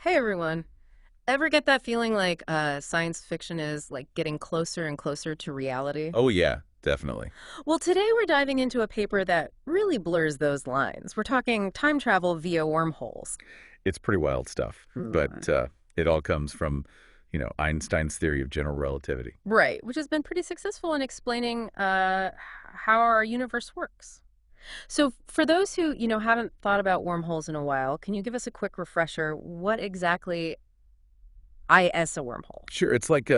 Hey everyone. Ever get that feeling like science fiction is like getting closer and closer to reality? Oh yeah, definitely. Well, today we're diving into a paper that really blurs those lines. We're talking time travel via wormholes. It's pretty wild stuff, Hmm. but it all comes from, Einstein's theory of general relativity. Right, which has been pretty successful in explaining how our universe works. So, for those who, haven't thought about wormholes in a while, can you give us a quick refresher? What exactly is a wormhole? Sure, it's like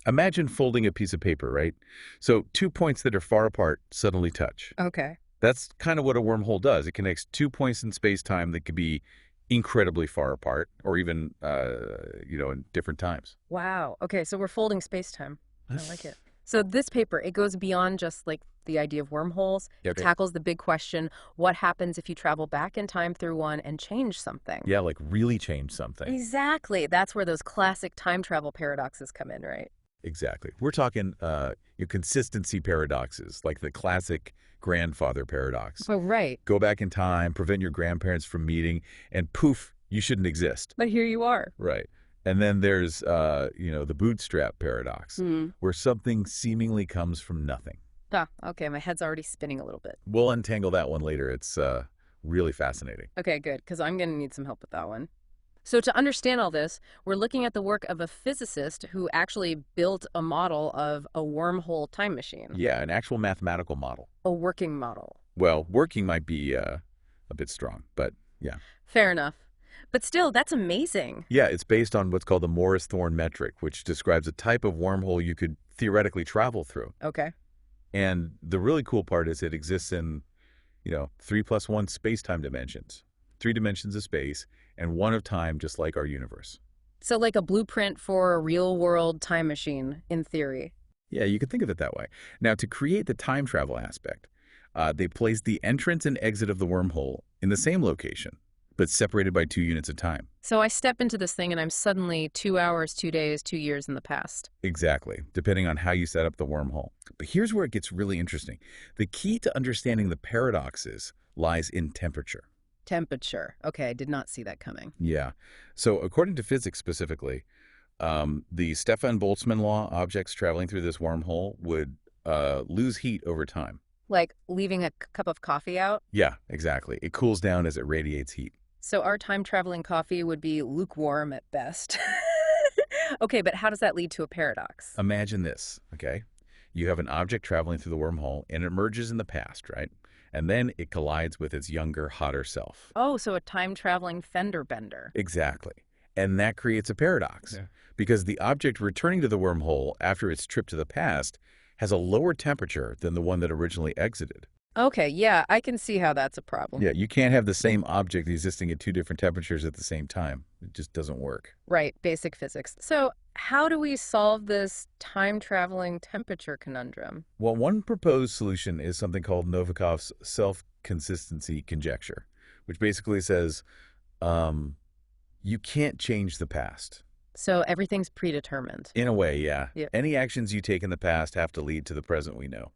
imagine folding a piece of paper, right? So two points that are far apart suddenly touch. Okay. That's kind of what a wormhole does. It connects two points in space-time that could be incredibly far apart, or even, in different times. Wow. Okay, so we're folding space-time. I like it. So this paper, it goes beyond just like the idea of wormholes. Yeah, It okay. tackles the big question, what happens if you travel back in time through one and change something? Yeah, like really change something. Exactly. That's where those classic time travel paradoxes come in, right? Exactly. We're talking your consistency paradoxes, like the classic grandfather paradox. Oh, right. Go back in time, prevent your grandparents from meeting, and poof, you shouldn't exist. But here you are. Right. And then there's, the bootstrap paradox, Hmm. where something seemingly comes from nothing. Ah, okay, my head's already spinning a little bit. We'll untangle that one later. It's really fascinating. Okay, good, because I'm going to need some help with that one. So, to understand all this, we're looking at the work of a physicist who actually built a model of a wormhole time machine, Yeah, an actual mathematical model. a working model. Well, working might be a bit strong, but yeah. Fair enough. But still, that's amazing. Yeah, it's based on what's called the Morris-Thorne metric, which describes a type of wormhole you could theoretically travel through. Okay. And the really cool part is it exists in, 3+1 space-time dimensions. 3 dimensions of space and one of time, just like our universe. So, like a blueprint for a real world time machine, in theory. Yeah, you could think of it that way. Now, to create the time travel aspect, they placed the entrance and exit of the wormhole in the same location, but separated by 2 units of time. So, I step into this thing and I'm suddenly 2 hours, 2 days, 2 years in the past. Exactly, depending on how you set up the wormhole. But here's where it gets really interesting. The key to understanding the paradoxes lies in temperature. Temperature. Okay, I did not see that coming. Yeah. So according to physics specifically, the Stefan Boltzmann law, objects traveling through this wormhole would lose heat over time. Like leaving a cup of coffee out? Yeah, exactly. It cools down as it radiates heat. So, our time traveling coffee would be lukewarm at best. Okay, but how does that lead to a paradox? Imagine this, okay? You have an object traveling through the wormhole and it emerges in the past, right? And then it collides with its younger, hotter self. Oh, so a time traveling fender bender. Exactly. And that creates a paradox. Yeah. Because the object returning to the wormhole after its trip to the past has a lower temperature than the one that originally exited. Okay, yeah, I can see how that's a problem. Yeah, you can't have the same object existing at two different temperatures at the same time. It just doesn't work. Right, basic physics. So, how do we solve this time traveling temperature conundrum? Well, one proposed solution is something called Novikov's self-consistency conjecture, which basically says you can't change the past. So, everything's predetermined. In a way, yeah. Yeah. Any actions you take in the past have to lead to the present we know.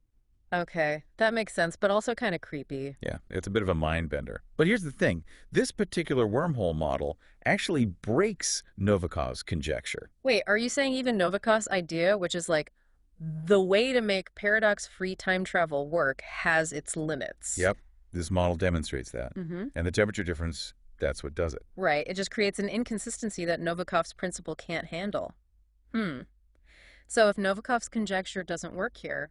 Okay, that makes sense, but also kind of creepy. Yeah, it's a bit of a mind bender. But here's the thing. This particular wormhole model actually breaks Novikov's conjecture. Wait, are you saying even Novikov's idea, which is like the way to make paradox free time travel work, has its limits? Yep, this model demonstrates that. Mm-hmm. And the temperature difference, that's what does it. Right, it just creates an inconsistency that Novikov's principle can't handle. Hmm. So, if Novikov's conjecture doesn't work here,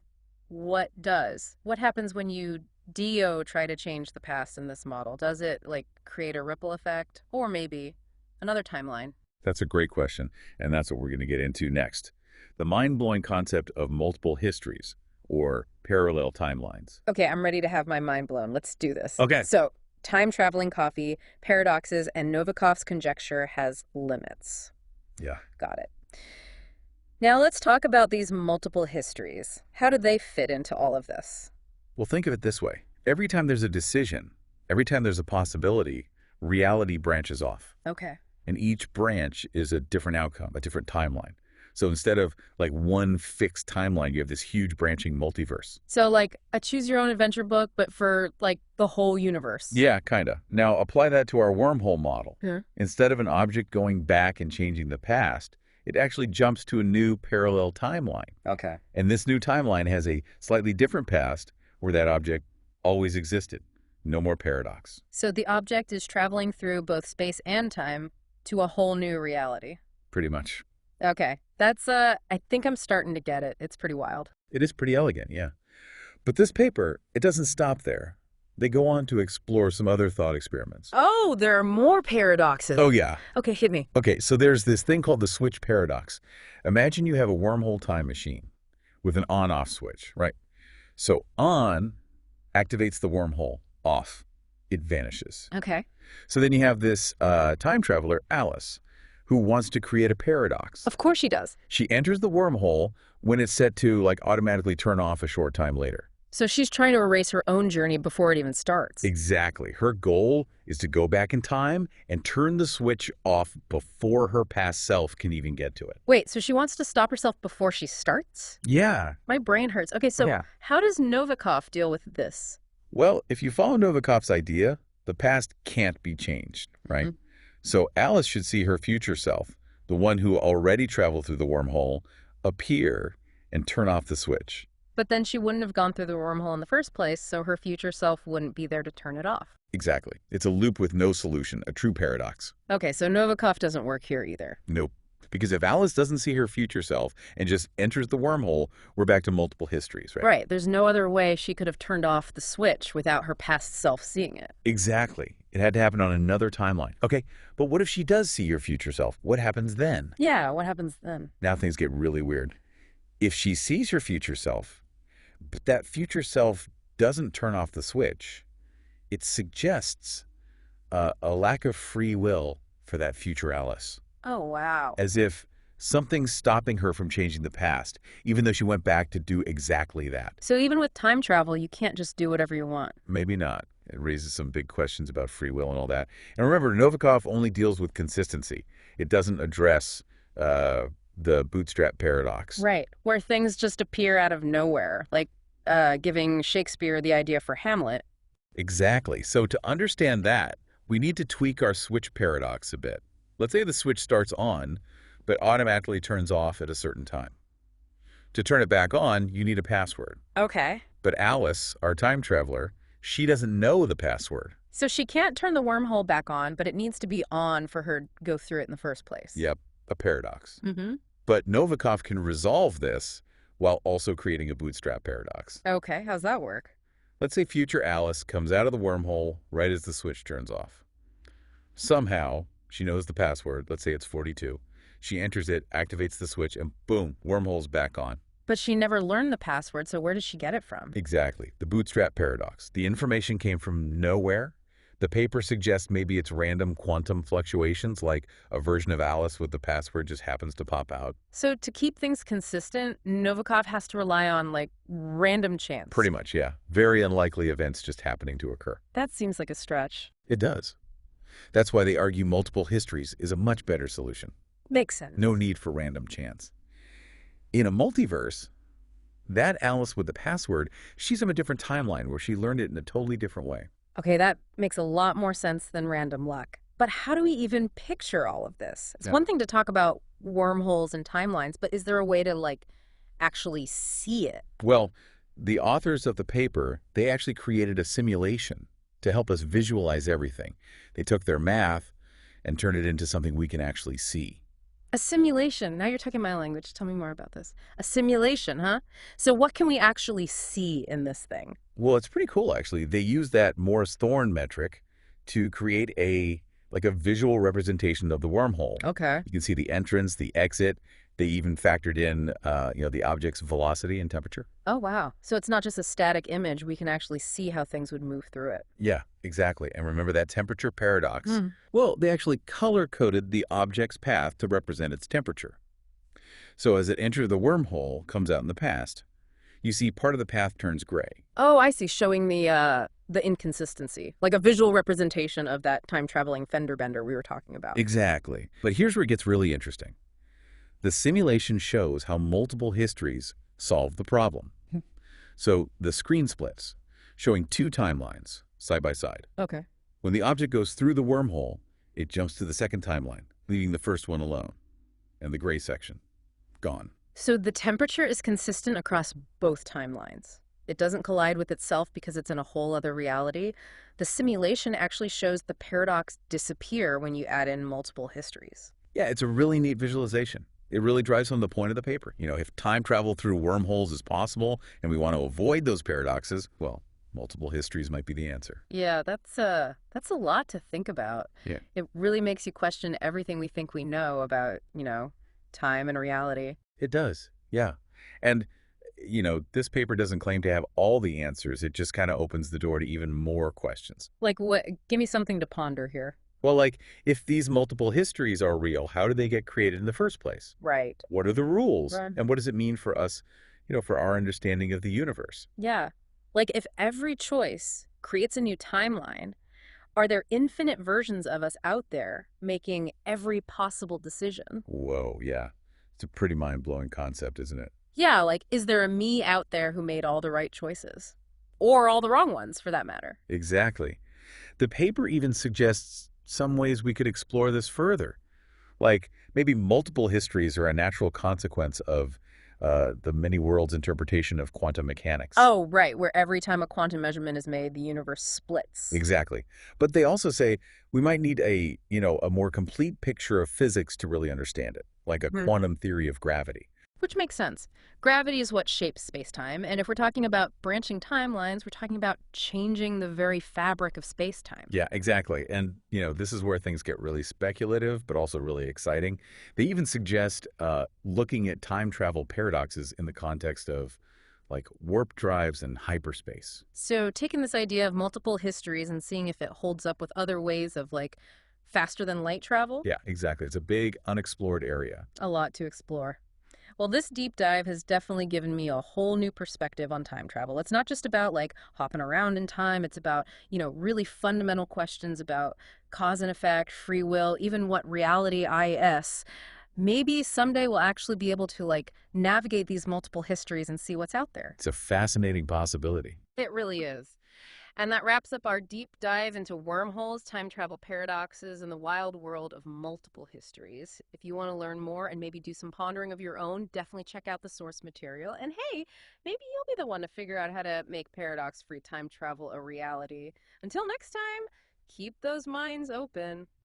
what does? What happens when you try to change the past in this model? Does it like create a ripple effect or maybe another timeline? That's a great question, and that's what we're going to get into next. The mind-blowing concept of multiple histories, or parallel timelines. Okay, I'm ready to have my mind blown. Let's do this. Okay. So, time traveling coffee, paradoxes, and Novikov's conjecture has limits. Yeah. Got it. Now let's talk about these multiple histories. How do they fit into all of this? Well, think of it this way. Every time there's a decision, every time there's a possibility, reality branches off. Okay. And each branch is a different outcome, a different timeline. So instead of like one fixed timeline, you have this huge branching multiverse. So like a choose your own adventure book, but for like the whole universe. Yeah, kind of. Now apply that to our wormhole model. Hmm. Instead of an object going back and changing the past, it actually jumps to a new parallel timeline. Okay. And this new timeline has a slightly different past where that object always existed. No more paradox. So the object is traveling through both space and time to a whole new reality. Pretty much. Okay. That's, I think I'm starting to get it. It's pretty wild. It is pretty elegant, yeah. But this paper, it doesn't stop there. They go on to explore some other thought experiments. Oh, there are more paradoxes. Oh, yeah. Okay, hit me. Okay, so there's this thing called the switch paradox. Imagine you have a wormhole time machine with an on-off switch, right? So on activates the wormhole, off, it vanishes. Okay. So then you have this time traveler, Alice, who wants to create a paradox. Of course she does. She enters the wormhole when it's set to like automatically turn off a short time later. So she's trying to erase her own journey before it even starts. Exactly. Her goal is to go back in time and turn the switch off before her past self can even get to it. Wait, so she wants to stop herself before she starts? Yeah. My brain hurts. Okay, so Yeah. how does Novikov deal with this? Well, if you follow Novikov's idea, the past can't be changed, right? Mhm. So Alice should see her future self, the one who already traveled through the wormhole, appear and turn off the switch. But then she wouldn't have gone through the wormhole in the first place, so her future self wouldn't be there to turn it off. Exactly. It's a loop with no solution, a true paradox. Okay, so Novikov doesn't work here either. Nope. Because if Alice doesn't see her future self and just enters the wormhole, we're back to multiple histories, right? Right, there's no other way she could have turned off the switch without her past self seeing it. Exactly. It had to happen on another timeline. Okay, but what if she does see your future self? What happens then? Yeah, what happens then? Now things get really weird. If she sees her future self, but that future self doesn't turn off the switch, it suggests a lack of free will for that future Alice. Oh, wow. As if something's stopping her from changing the past, even though she went back to do exactly that. So even with time travel, you can't just do whatever you want. Maybe not. It raises some big questions about free will and all that. And remember, Novikov only deals with consistency. It doesn't address the bootstrap paradox. Right, where things just appear out of nowhere, like giving Shakespeare the idea for Hamlet. Exactly. So to understand that, we need to tweak our switch paradox a bit. Let's say the switch starts on, but automatically turns off at a certain time. To turn it back on, you need a password. Okay. But Alice, our time traveler, she doesn't know the password. So she can't turn the wormhole back on, but it needs to be on for her to go through it in the first place. Yep, a paradox. Mm-hmm. But Novikov can resolve this while also creating a bootstrap paradox. Okay, how's that work? Let's say future Alice comes out of the wormhole right as the switch turns off. Somehow, she knows the password, let's say it's 42. She enters it, activates the switch, and boom, wormhole's back on. But she never learned the password, so where did she get it from? Exactly, the bootstrap paradox. The information came from nowhere. The paper suggests maybe it's random quantum fluctuations, like a version of Alice with the password just happens to pop out. So to keep things consistent, Novikov has to rely on, like, random chance. Pretty much, yeah. Very unlikely events just happening to occur. That seems like a stretch. It does. That's why they argue multiple histories is a much better solution. Makes sense. No need for random chance. In a multiverse, that Alice with the password, she's on a different timeline where she learned it in a totally different way. Okay, that makes a lot more sense than random luck. But how do we even picture all of this? It's Yeah. one thing to talk about wormholes and timelines, but is there a way to, like, actually see it? Well, the authors of the paper, they actually created a simulation to help us visualize everything. They took their math and turned it into something we can actually see. A simulation. Now you're talking my language. Tell me more about this. A simulation, huh? So what can we actually see in this thing? Well, it's pretty cool, actually. They use that Morris-Thorne metric to create a visual representation of the wormhole. Okay. You can see the entrance, the exit. They even factored in, the object's velocity and temperature. Oh, wow. So it's not just a static image. We can actually see how things would move through it. Yeah, exactly. And remember that temperature paradox? Hmm. Well, they actually color-coded the object's path to represent its temperature. So as it enters the wormhole, comes out in the past, you see part of the path turns gray. Oh, I see. Showing the inconsistency, like a visual representation of that time-traveling fender bender we were talking about. Exactly. But here's where it gets really interesting. The simulation shows how multiple histories solve the problem. So the screen splits, showing two timelines side by side. Okay. When the object goes through the wormhole, it jumps to the second timeline, leaving the first one alone. And the gray section, gone. So the temperature is consistent across both timelines. It doesn't collide with itself because it's in a whole other reality. The simulation actually shows the paradox disappear when you add in multiple histories. Yeah, it's a really neat visualization. It really drives home the point of the paper. If time travel through wormholes is possible and we want to avoid those paradoxes, well, multiple histories might be the answer. Yeah, that's a lot to think about. Yeah. It really makes you question everything we think we know about, time and reality. It does, yeah. And, this paper doesn't claim to have all the answers. It just kind of opens the door to even more questions. Like what? Give me something to ponder here. Well, like, if these multiple histories are real, how did they get created in the first place? Right. What are the rules? Right. And what does it mean for us, for our understanding of the universe? Yeah. Like if every choice creates a new timeline, are there infinite versions of us out there making every possible decision? Whoa, yeah. It's a pretty mind-blowing concept, isn't it? Yeah, like is there a me out there who made all the right choices? Or all the wrong ones, for that matter? Exactly. The paper even suggests some ways we could explore this further. Like maybe multiple histories are a natural consequence of the many worlds interpretation of quantum mechanics. Oh, right, where every time a quantum measurement is made, the universe splits. Exactly. But they also say we might need a more complete picture of physics to really understand it, like a quantum theory of gravity. Which makes sense. Gravity is what shapes space-time, and if we're talking about branching timelines, we're talking about changing the very fabric of space-time. Yeah, exactly. And, this is where things get really speculative, but also really exciting. They even suggest looking at time travel paradoxes in the context of, like, warp drives and hyperspace. So taking this idea of multiple histories and seeing if it holds up with other ways of, like, faster than light travel? Yeah, exactly. It's a big, unexplored area. A lot to explore. Well, this deep dive has definitely given me a whole new perspective on time travel. It's not just about like hopping around in time. It's about, really fundamental questions about cause and effect, free will, even what reality is. Maybe someday we'll actually be able to like navigate these multiple histories and see what's out there. It's a fascinating possibility. It really is. And that wraps up our deep dive into wormholes, time travel paradoxes, and the wild world of multiple histories. If you want to learn more and maybe do some pondering of your own, definitely check out the source material. And hey, maybe you'll be the one to figure out how to make paradox-free time travel a reality. Until next time, keep those minds open.